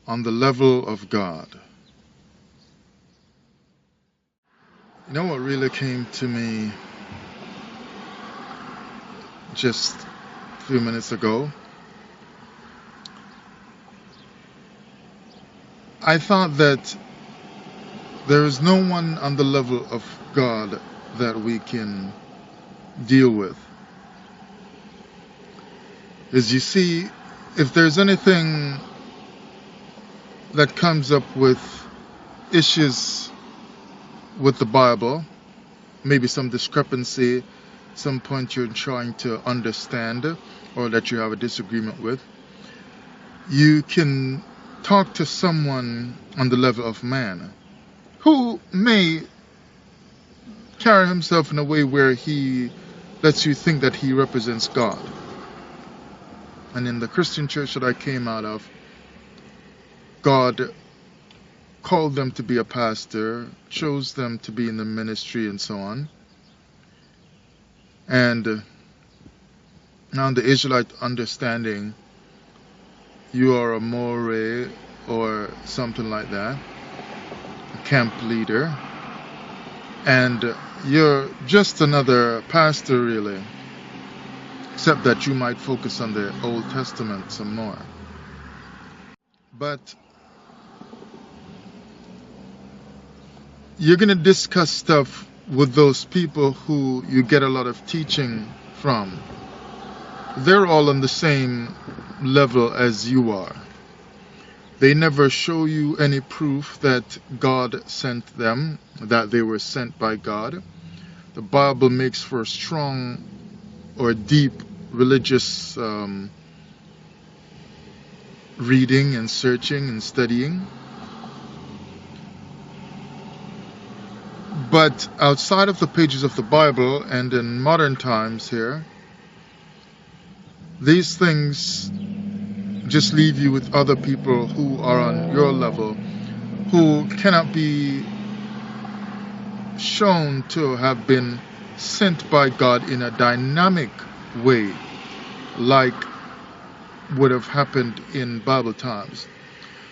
on the level of God. You know what really came to me just a few minutes ago? I thought that there is no one on the level of God that we can deal with. As you see, if there's anything that comes up with issues with the Bible, maybe some discrepancy, some point you're trying to understand or that you have a disagreement with, you can talk to someone on the level of man who may carry himself in a way where he lets you think that he represents God. And in the Christian church that I came out of, God called them to be a pastor, chose them to be in the ministry and so on. And now in the Israelite Understanding, you are a Moreh or something like that, a camp leader, and you're just another pastor really, except that you might focus on the Old Testament some more. But you're going to discuss stuff with those people who you get a lot of teaching from. They're all on the same level as you are. They never show you any proof that God sent them, that they were sent by God. The Bible makes for a strong or deep religious reading and searching and studying. But outside of the pages of the Bible and in modern times here, these things just leave you with other people who are on your level, who cannot be shown to have been sent by God in a dynamic way like would have happened in Bible times.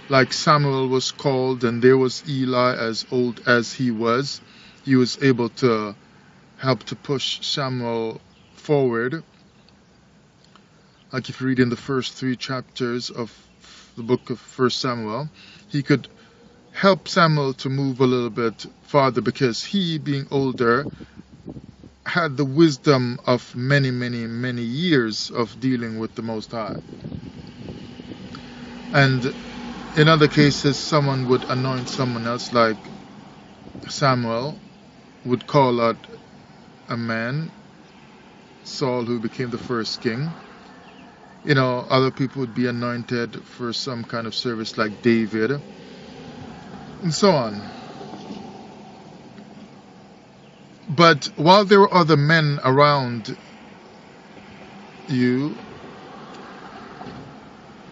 Like Samuel was called and there was Eli, as old as he was able to help to push Samuel forward. Like if you read in the first 3 chapters of the book of 1 Samuel, he could help Samuel to move a little bit farther because he, being older, had the wisdom of many, many, many years of dealing with the Most High. And in other cases, someone would anoint someone else, like Samuel would call out a man, Saul, who became the first king. You know, other people would be anointed for some kind of service like David, and so on. But while there were other men around you,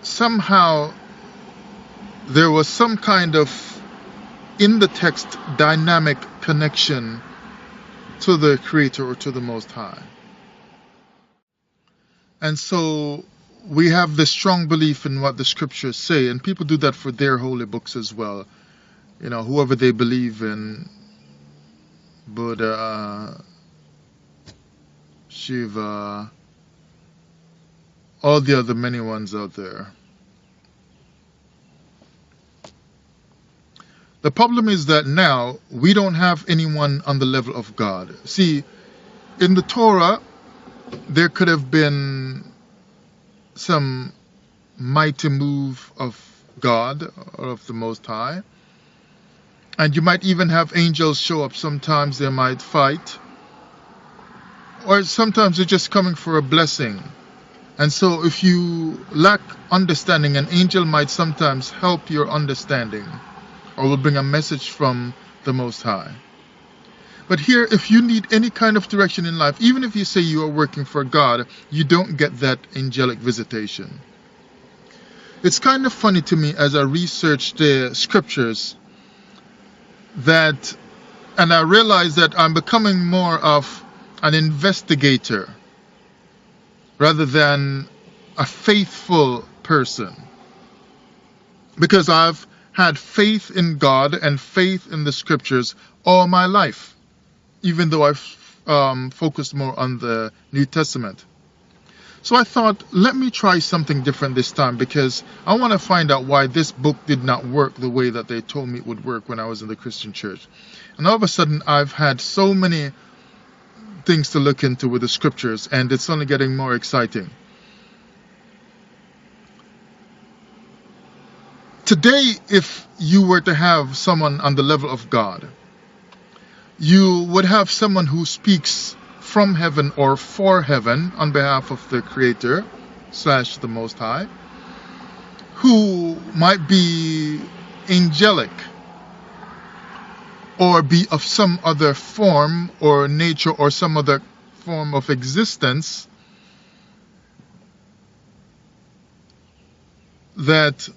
somehow there was some kind of, in the text, dynamic connection to the Creator or to the Most High. And so we have this strong belief in what the scriptures say, and people do that for their holy books as well. You know, whoever they believe in, Buddha, Shiva, all the other many ones out there. The problem is that now we don't have anyone on the level of God. See, in the Torah, there could have been some mighty move of God or of the Most High. And you might even have angels show up. Sometimes they might fight. Or sometimes they're just coming for a blessing. And so if you lack understanding, an angel might sometimes help your understanding, or will bring a message from the Most High. But here, if you need any kind of direction in life, even if you say you are working for God, you don't get that angelic visitation. It's kind of funny to me as I research the scriptures that, and I realize that I'm becoming more of an investigator rather than a faithful person. because I've had faith in God and faith in the scriptures all my life, even though I've focused more on the New Testament. So I thought, let me try something different this time, because I want to find out why this book did not work the way that they told me it would work when I was in the Christian church. And all of a sudden, I've had so many things to look into with the scriptures, and it's only getting more exciting. Today, if you were to have someone on the level of God, you would have someone who speaks from heaven or for heaven on behalf of the Creator / the Most High, who might be angelic or be of some other form or nature or some other form of existence that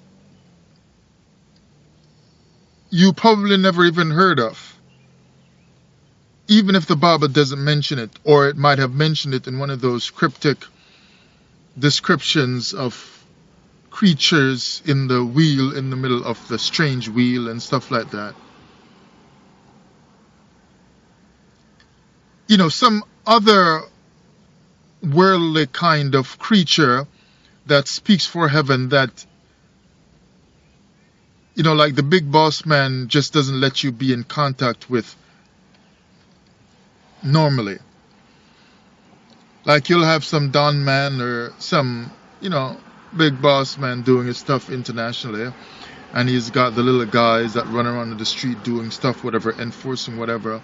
you probably never even heard of, even if the Bible doesn't mention it, or it might have mentioned it in one of those cryptic descriptions of creatures in the wheel, in the middle of the strange wheel and stuff like that. You know, some other worldly kind of creature that speaks for heaven, that, you know, like the big boss man just doesn't let you be in contact with normally. Like you'll have some Don man or some, you know, big boss man doing his stuff internationally, and he's got the little guys that run around in the street doing stuff, whatever, enforcing whatever.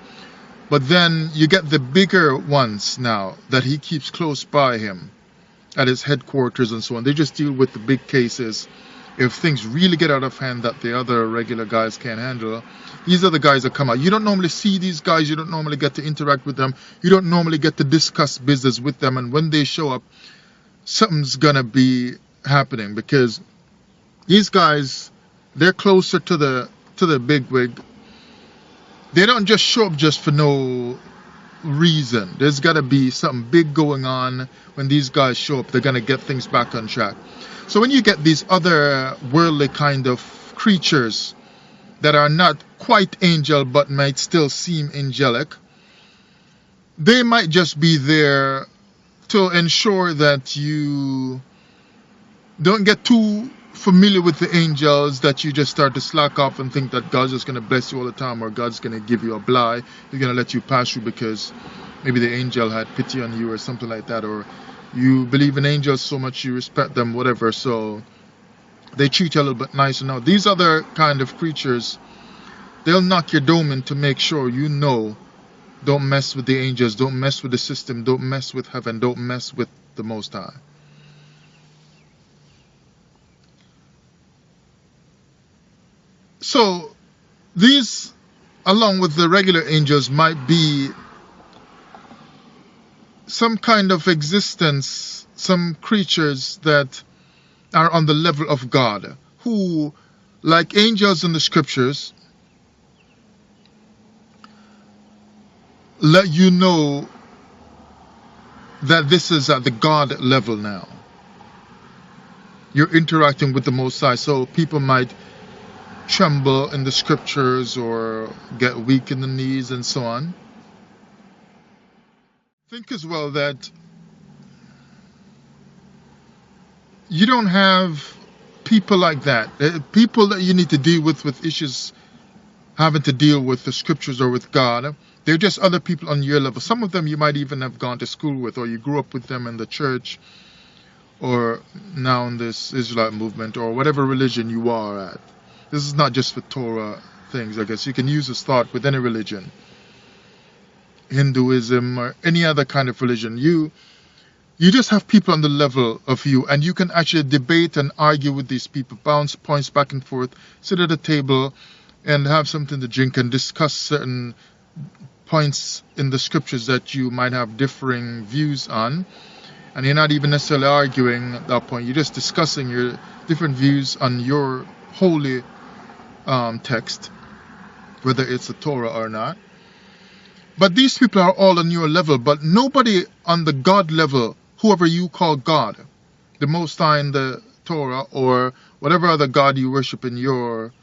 But then you get the bigger ones now that he keeps close by him at his headquarters and so on. They just deal with the big cases. If things really get out of hand that the other regular guys can't handle, these are the guys that come out. You don't normally see these guys. You don't normally get to interact with them. You don't normally get to discuss business with them. And when they show up, something's going to be happening, because these guys, they're closer to the bigwig. They don't just show up just for no reason. There's got to be something big going on. When these guys show up, they're going to get things back on track. So when you get these other worldly kind of creatures that are not quite angel but might still seem angelic, they might just be there to ensure that you don't get too familiar with the angels, that you just start to slack off and think that God's just going to bless you all the time, or God's going to give you a bly. He's going to let you pass through because maybe the angel had pity on you or something like that, or you believe in angels so much you respect them, whatever, so they treat you a little bit nicer. Now, these other kind of creatures, they'll knock your dome in to make sure you know, don't mess with the angels, don't mess with the system, don't mess with heaven, don't mess with the Most High. So these, along with the regular angels, might be some kind of existence, some creatures that are on the level of God, who, like angels in the scriptures, let you know that this is at the God level now. You're interacting with the Most High, so people might tremble in the scriptures or get weak in the knees and so on. Think as well that you don't have people like that. People that you need to deal with issues having to deal with the scriptures or with God. They're just other people on your level. Some of them you might even have gone to school with, or you grew up with them in the church, or now in this Israelite movement, or whatever religion you are at. This is not just for Torah things, I guess. You can use this thought with any religion. Hinduism or any other kind of religion. You just have people on the level of you, and you can actually debate and argue with these people, bounce points back and forth, sit at a table and have something to drink and discuss certain points in the scriptures that you might have differing views on. And you're not even necessarily arguing at that point. You're just discussing your different views on your holy text, whether it's the Torah or not. But these people are all on your level, but nobody on the God level, whoever you call God, the Most High in the Torah, or whatever other God you worship in your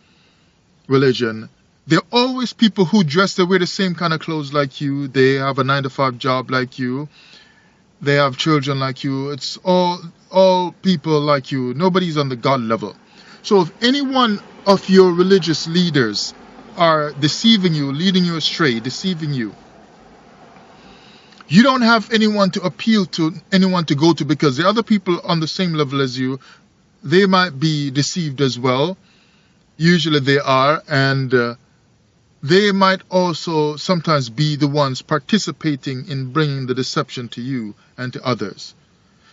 religion, there are always people who dress, they wear the same kind of clothes like you, they have a 9 to 5 job like you, they have children like you. It's all people like you. Nobody's on the God level. So if any one of your religious leaders are deceiving you, leading you astray, deceiving you, you don't have anyone to appeal to, anyone to go to, because the other people on the same level as you, they might be deceived as well. Usually they are, and they might also sometimes be the ones participating in bringing the deception to you and to others.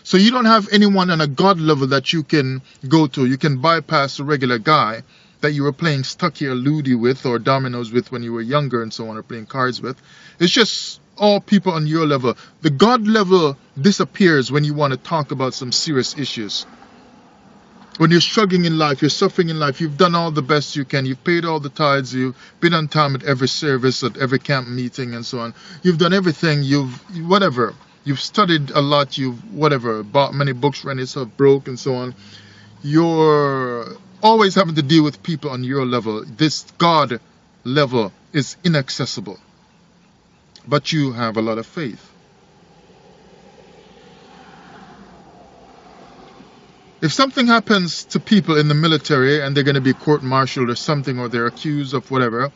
So you don't have anyone on a God level that you can go to. You can bypass a regular guy that you were playing Stucky or Ludi with or dominoes with when you were younger and so on, or playing cards with. It's just all people on your level. The God level disappears when you want to talk about some serious issues. When you're struggling in life, you're suffering in life, you've done all the best you can, you've paid all the tithes, you've been on time at every service, at every camp meeting and so on. You've done everything, whatever. You've studied a lot, bought many books, ran yourself broke and so on. You're always having to deal with people on your level. This God level is inaccessible. But you have a lot of faith. If something happens to people in the military and they're going to be court-martialed or something, or they're accused of whatever,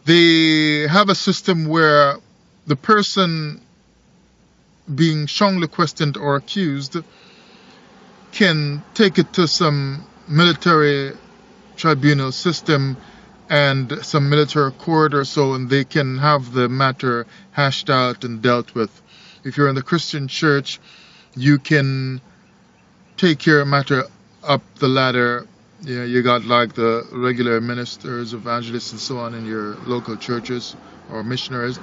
they have a system where the person being strongly questioned or accused can take it to some military tribunal system and some military court or so, and they can have the matter hashed out and dealt with. If you're in the Christian church, you can take your matter up the ladder. You got like the regular ministers, evangelists and so on in your local churches or missionaries.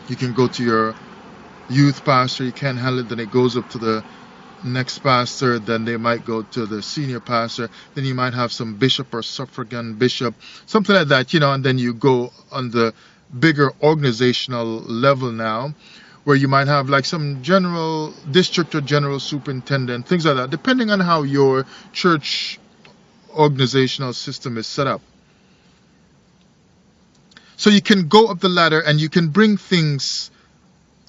You can go to your youth pastor, you can't handle it, then it goes up to the next pastor, then they might go to the senior pastor, then you might have some bishop or suffragan bishop, something like that, and then you go on the bigger organizational level now, where you might have like some general district or general superintendent, things like that, depending on how your church organizational system is set up. So you can go up the ladder and you can bring things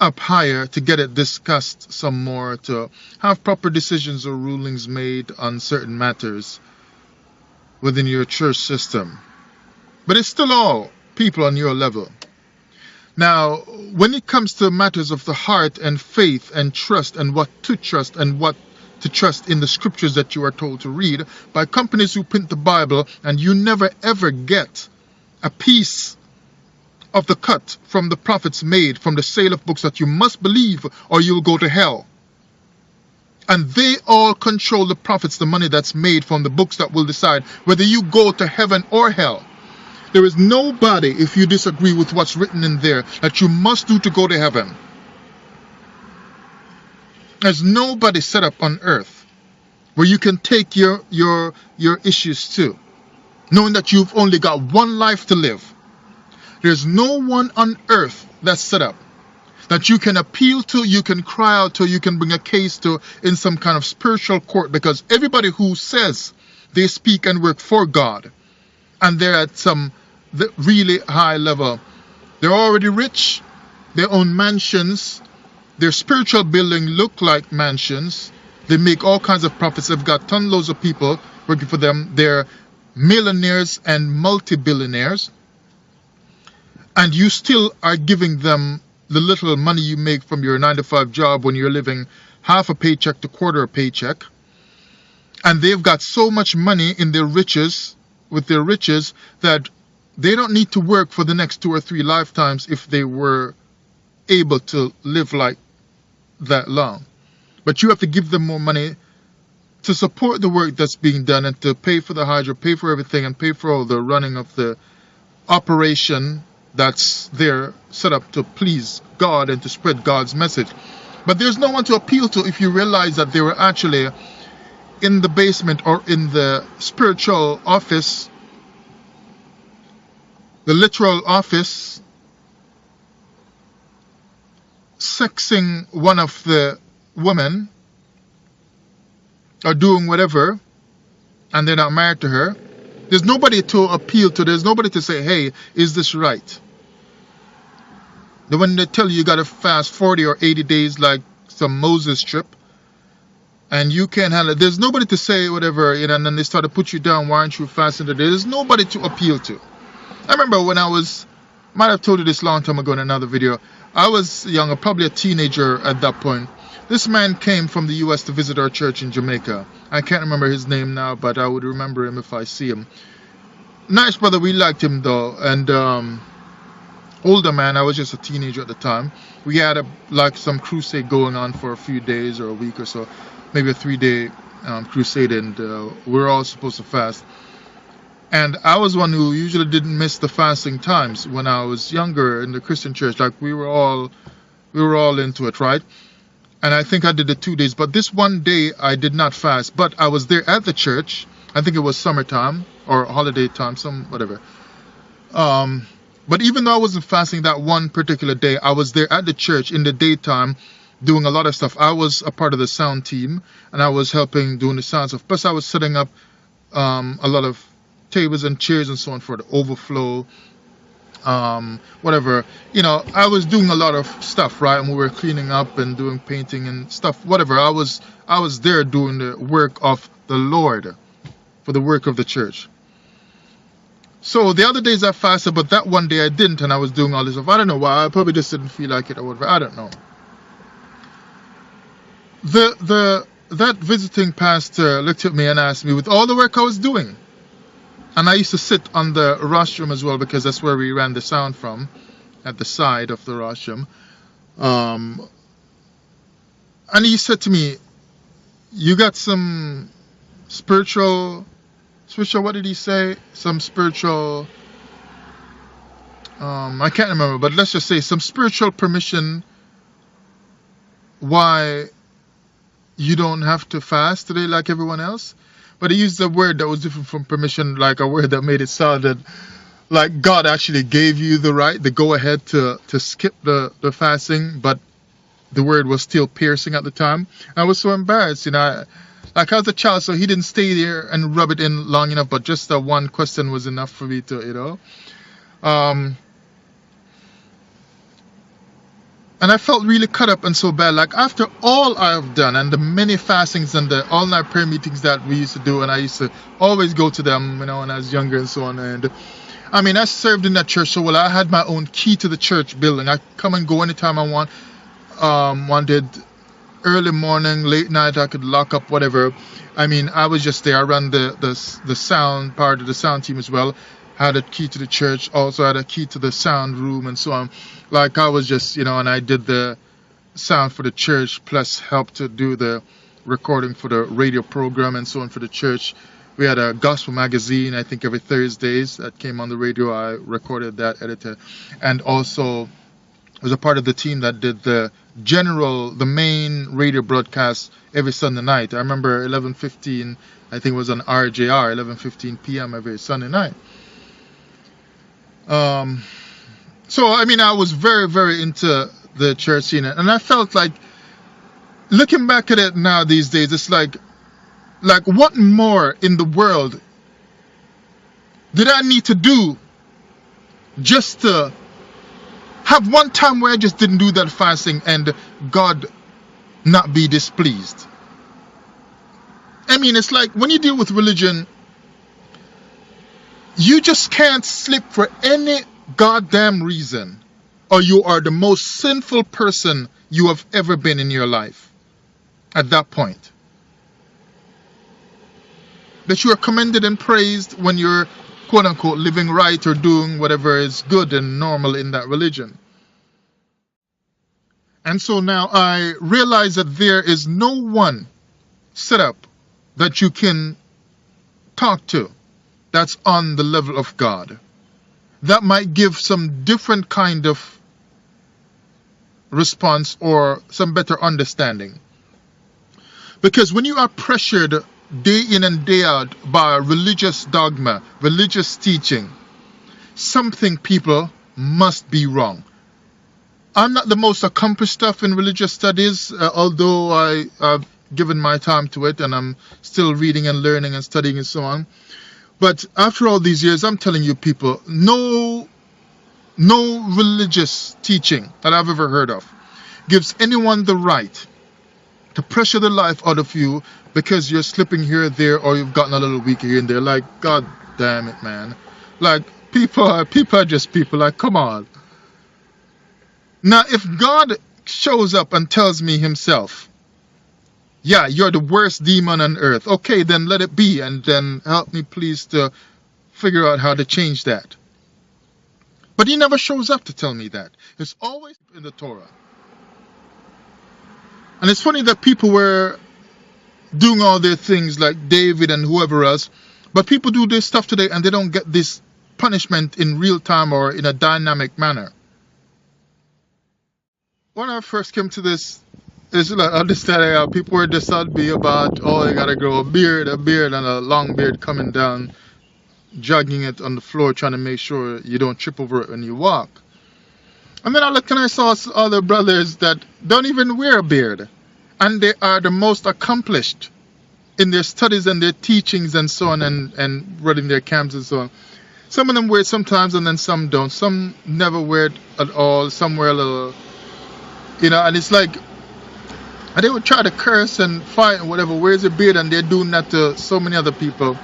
up higher to get it discussed some more, to have proper decisions or rulings made on certain matters within your church system. But it's still all people on your level. Now, when it comes to matters of the heart and faith and trust and what to trust and what to trust in the scriptures that you are told to read by companies who print the Bible, and you never ever get a piece of the cut from the prophets made from the sale of books that you must believe or you'll go to hell. And they all control the profits, the money that's made from the books that will decide whether you go to heaven or hell. There is nobody, if you disagree with what's written in there, that you must do to go to heaven. There's nobody set up on earth where you can take your issues to, knowing that you've only got one life to live. There's no one on earth that's set up that you can appeal to, you can cry out to, you can bring a case to in some kind of spiritual court, because everybody who says they speak and work for God and they're at some really high level, they're already rich, they own mansions, their spiritual building look like mansions, they make all kinds of profits, they've got loads of people working for them, they're millionaires and multi-billionaires, and you still are giving them the little money you make from your 9-to-5 job when you're living half a paycheck to quarter a paycheck. And they've got so much money in their riches, with their riches, that they don't need to work for the next 2 or 3 lifetimes if they were able to live like that long. But you have to give them more money to support the work that's being done and to pay for the hydro, pay for everything, and pay for all the running of the operation that's there set up to please God and to spread God's message. But there's no one to appeal to if you realize that they were actually in the basement or in the spiritual office, the literal office, sexing one of the women or doing whatever, and they're not married to her, there's nobody to appeal to. There's nobody to say, hey, is this right? Then when they tell you you got to fast 40 or 80 days like some Moses trip, and you can't handle it, there's nobody to say whatever, you know, and then they start to put you down, why aren't you fasting today? There's nobody to appeal to. I remember when might have told you this long time ago in another video, I was younger, probably a teenager at that point. This man came from the US to visit our church in Jamaica. I can't remember his name now, but I would remember him if I see him. Nice brother, we liked him though, and older man, I was just a teenager at the time. We had some crusade going on for a few days or a week or so, maybe a 3-day crusade, and we were all supposed to fast. And I was one who usually didn't miss the fasting times when I was younger in the Christian church. Like we were all into it, right? And I think I did the 2 days, but this one day I did not fast. But I was there at the church. I think it was summertime or holiday time, whatever. But even though I wasn't fasting that one particular day, I was there at the church in the daytime doing a lot of stuff. I was a part of the sound team, and I was helping doing the sound stuff. Plus I was setting up a lot of tables and chairs and so on for the overflow, whatever, you know, I was doing a lot of stuff, right? And we were cleaning up and doing painting and stuff, whatever. I was there doing the work of the Lord, for the work of the church. So the other days I fasted, but that one day I didn't, and I was doing all this stuff. I don't know why. I probably just didn't feel like it or whatever. I don't know. That visiting pastor looked at me and asked me, with all the work I was doing, and I used to sit on the rostrum as well, because that's where we ran the sound from, at the side of the rostrum. And he said to me, you got some spiritual, what did he say? Some spiritual, I can't remember, but let's just say some spiritual permission why you don't have to fast today like everyone else. But he used a word that was different from permission, like a word that made it sound like God actually gave you the right, the go ahead to skip the fasting, but the word was still piercing at the time. I was so embarrassed, you know. Like I was a child, so he didn't stay there and rub it in long enough, but just that one question was enough for me to, you know. And I felt really cut up and so bad. Like after all I have done and the many fastings and the all-night prayer meetings that we used to do, and I used to always go to them, you know, when I was younger and so on. And I mean, I served in that church so well. I had my own key to the church building. I come and go anytime I wanted. Early morning, late night, I could lock up, whatever. I mean, I was just there. I ran the sound part of the sound team as well. Had a key to the church, also had a key to the sound room and so on. Like I was just, you know, and I did the sound for the church, plus helped to do the recording for the radio program and so on for the church. We had a gospel magazine, I think every Thursdays that came on the radio. I recorded that, edited, and also was a part of the team that did the main radio broadcast every Sunday night. I remember 11:15, I think it was on RJR, 11:15 p.m. every Sunday night. So I mean, I was very, very into the church scene, and I felt like, looking back at it now these days, it's like what more in the world did I need to do just to have one time where I just didn't do that fasting and God not be displeased? I mean, it's like when you deal with religion, you just can't slip for any goddamn reason, or you are the most sinful person you have ever been in your life at that point. That you are commended and praised when you're quote unquote living right or doing whatever is good and normal in that religion. And so now I realize that there is no one set up that you can talk to that's on the level of God, that might give some different kind of response or some better understanding. Because when you are pressured day in and day out by religious dogma, religious teaching, something, people, must be wrong. I'm not the most accomplished stuff in religious studies, although I've given my time to it, and I'm still reading and learning and studying and so on. But after all these years, I'm telling you people, no religious teaching that I've ever heard of gives anyone the right to pressure the life out of you because you're slipping here or there, or you've gotten a little weaker here and there. Like, God damn it, man. Like, people are just people. Like, come on. Now, if God shows up and tells me himself, yeah, you're the worst demon on earth, okay, then let it be, and then help me please to figure out how to change that. But he never shows up to tell me that. It's always in the Torah. And it's funny that people were doing all their things like David and whoever else, but people do this stuff today and they don't get this punishment in real time or in a dynamic manner. When I first came to this Israelite understanding, how people were just on me about, oh, you gotta grow a beard and a long beard coming down, jogging it on the floor, trying to make sure you don't trip over it when you walk. And then I looked and I saw other brothers that don't even wear a beard, and they are the most accomplished in their studies and their teachings and so on, and running their camps and so on. Some of them wear it sometimes and then some don't. Some never wear it at all. Some wear a little, and it's like, and they would try to curse and fight and whatever, wears a beard, and they're doing that to so many other people.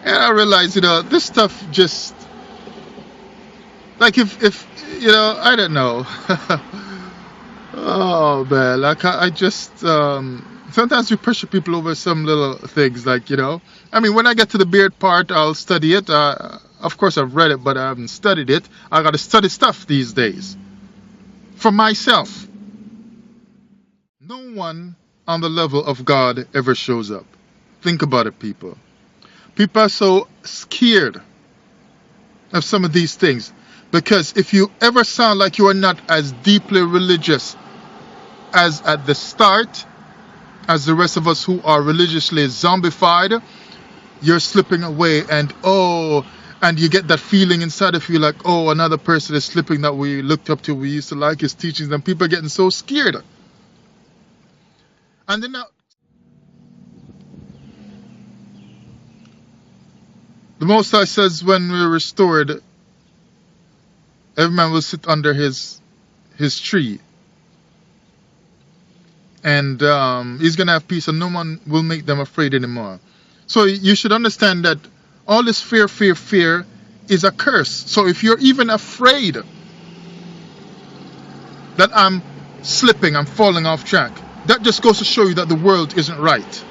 And I realized, this stuff just, like if I don't know. Oh man, like I just, sometimes we pressure people over some little things, like, I mean, when I get to the beard part, I'll study it. Of course I've read it, but I haven't studied it. I gotta study stuff these days. For myself. No one on the level of God ever shows up. Think about it, people. People are so scared of some of these things, because if you ever sound like you are not as deeply religious as at the start, as the rest of us who are religiously zombified, you're slipping away, and you get that feeling inside of you like, oh, another person is slipping that we looked up to, we used to like his teachings, and people are getting so scared. And then now, the Most High says, when we're restored, every man will sit under his tree, and he's going to have peace, and no one will make them afraid anymore. So you should understand that all this fear is a curse. So if you're even afraid that I'm slipping, I'm falling off track, that just goes to show you that the world isn't right.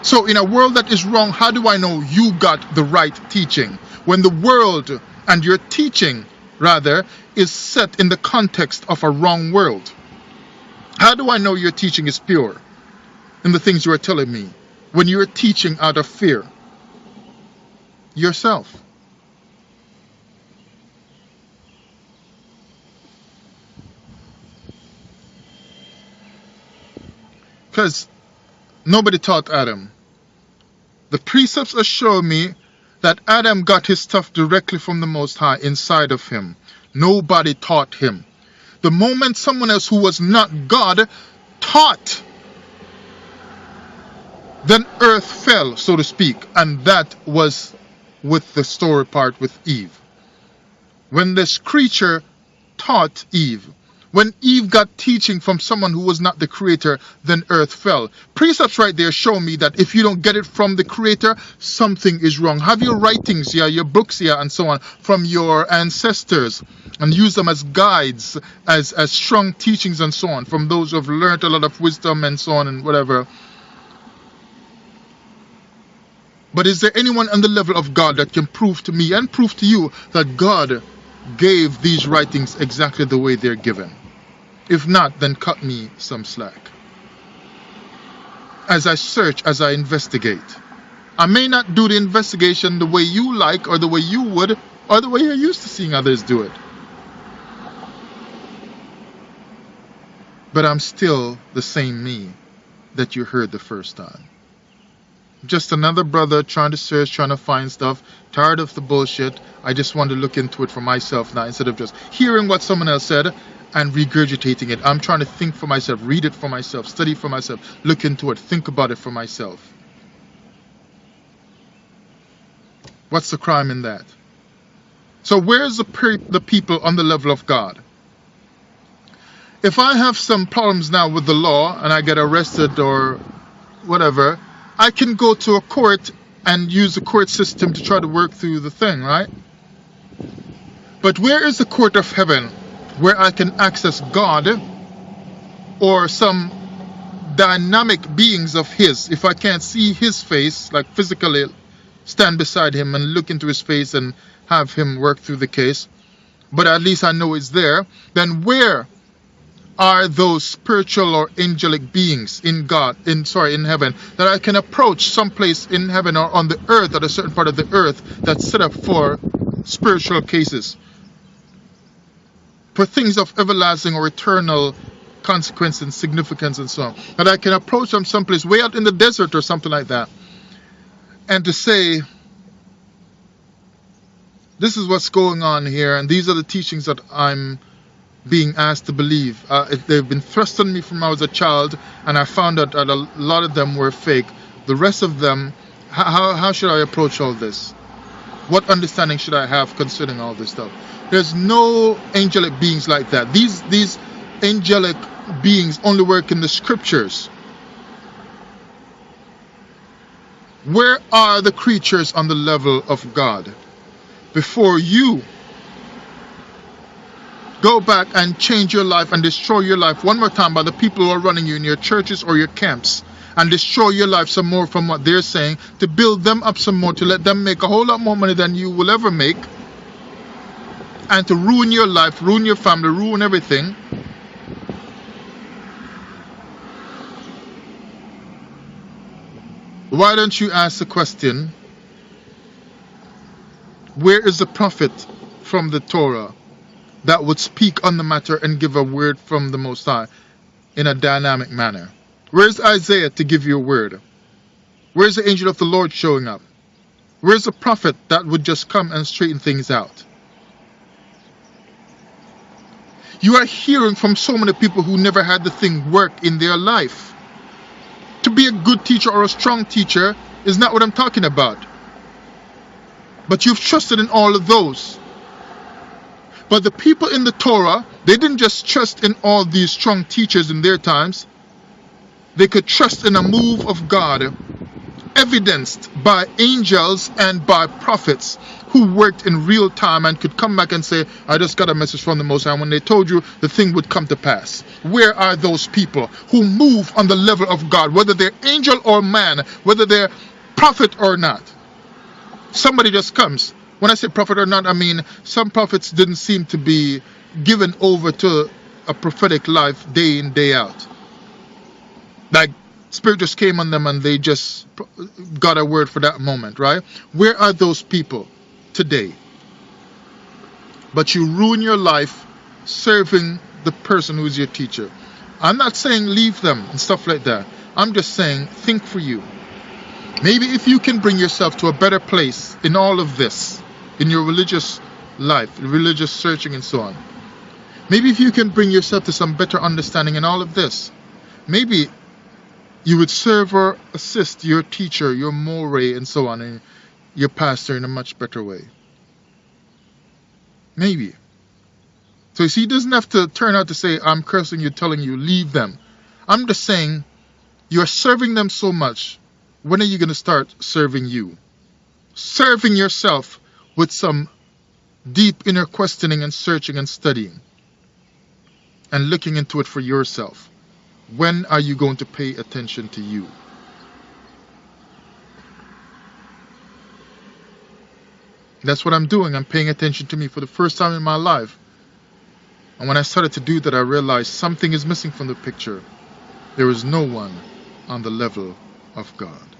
So in a world that is wrong, how do I know you got the right teaching? When the world and your teaching, rather, is set in the context of a wrong world. How do I know your teaching is pure in the things you are telling me? When you're teaching out of fear. Yourself. Because nobody taught Adam. The precepts assure me that Adam got his stuff directly from the Most High inside of him. Nobody taught him. The moment someone else who was not God taught, then earth fell, so to speak. And that was with the story part with Eve. When this creature taught Eve, when Eve got teaching from someone who was not the creator, then earth fell. Precepts right there show me that if you don't get it from the creator, something is wrong. Have your writings here, your books here, and so on, from your ancestors, and use them as guides, as strong teachings and so on, from those who have learned a lot of wisdom and so on and whatever. But is there anyone on the level of God that can prove to me and prove to you that God gave these writings exactly the way they're given? If not, then cut me some slack. As I search, as I investigate. I may not do the investigation the way you like, or the way you would, or the way you're used to seeing others do it. But I'm still the same me that you heard the first time. Just another brother trying to search, trying to find stuff, tired of the bullshit. I just want to look into it for myself now, instead of just hearing what someone else said and regurgitating it. I'm trying to think for myself, read it for myself, study for myself, look into it, think about it for myself. What's the crime in that? So where's the people on the level of God? If I have some problems now with the law and I get arrested or whatever, I can go to a court and use the court system to try to work through the thing, right? But where is the court of heaven where I can access God or some dynamic beings of His? If I can't see His face, like physically stand beside Him and look into His face and have Him work through the case, but at least I know it's there, then where are those spiritual or angelic beings in heaven that I can approach someplace in heaven or on the earth, at a certain part of the earth that's set up for spiritual cases, for things of everlasting or eternal consequence and significance and so on, that I can approach them someplace way out in the desert or something like that, and to say, this is what's going on here, and these are the teachings that I'm being asked to believe. They've been thrust on me from when I was a child, and I found out that a lot of them were fake. The rest of them, how should I approach all this? What understanding should I have concerning all this stuff? There's no angelic beings like that. These angelic beings only work in the scriptures. Where are the creatures on the level of God? Before you go back and change your life and destroy your life one more time by the people who are running you in your churches or your camps, and destroy your life some more from what they're saying, to build them up some more, to let them make a whole lot more money than you will ever make, and to ruin your life, ruin your family, ruin everything. Why don't you ask the question, where is the prophet from the Torah that would speak on the matter and give a word from the Most High in a dynamic manner? Where's Isaiah to give you a word? Where's the angel of the Lord showing up? Where's the prophet that would just come and straighten things out? You are hearing from so many people who never had the thing work in their life. To be a good teacher or a strong teacher is not what I'm talking about. But you've trusted in all of those. But the people in the Torah, they didn't just trust in all these strong teachers in their times. They could trust in a move of God, evidenced by angels and by prophets who worked in real time and could come back and say, I just got a message from the Most High. When they told you, the thing would come to pass. Where are those people who move on the level of God, whether they're angel or man, whether they're prophet or not? Somebody just comes. When I say prophet or not, I mean some prophets didn't seem to be given over to a prophetic life day in, day out. Like Spirit just came on them and they just got a word for that moment, right? Where are those people today? But you ruin your life serving the person who's your teacher. I'm not saying leave them and stuff like that. I'm just saying think for you. Maybe if you can bring yourself to a better place in all of this, in your religious life, religious searching and so on. Maybe if you can bring yourself to some better understanding in all of this, maybe you would serve or assist your teacher, your more and so on, and your pastor in a much better way. Maybe. So you see, he doesn't have to turn out to say, I'm cursing you, telling you, leave them. I'm just saying, you're serving them so much. When are you going to start serving you? Serving yourself with some deep inner questioning and searching and studying and looking into it for yourself. When are you going to pay attention to you? That's what I'm doing. I'm paying attention to me for the first time in my life. And when I started to do that, I realized something is missing from the picture. There is no one on the level of God.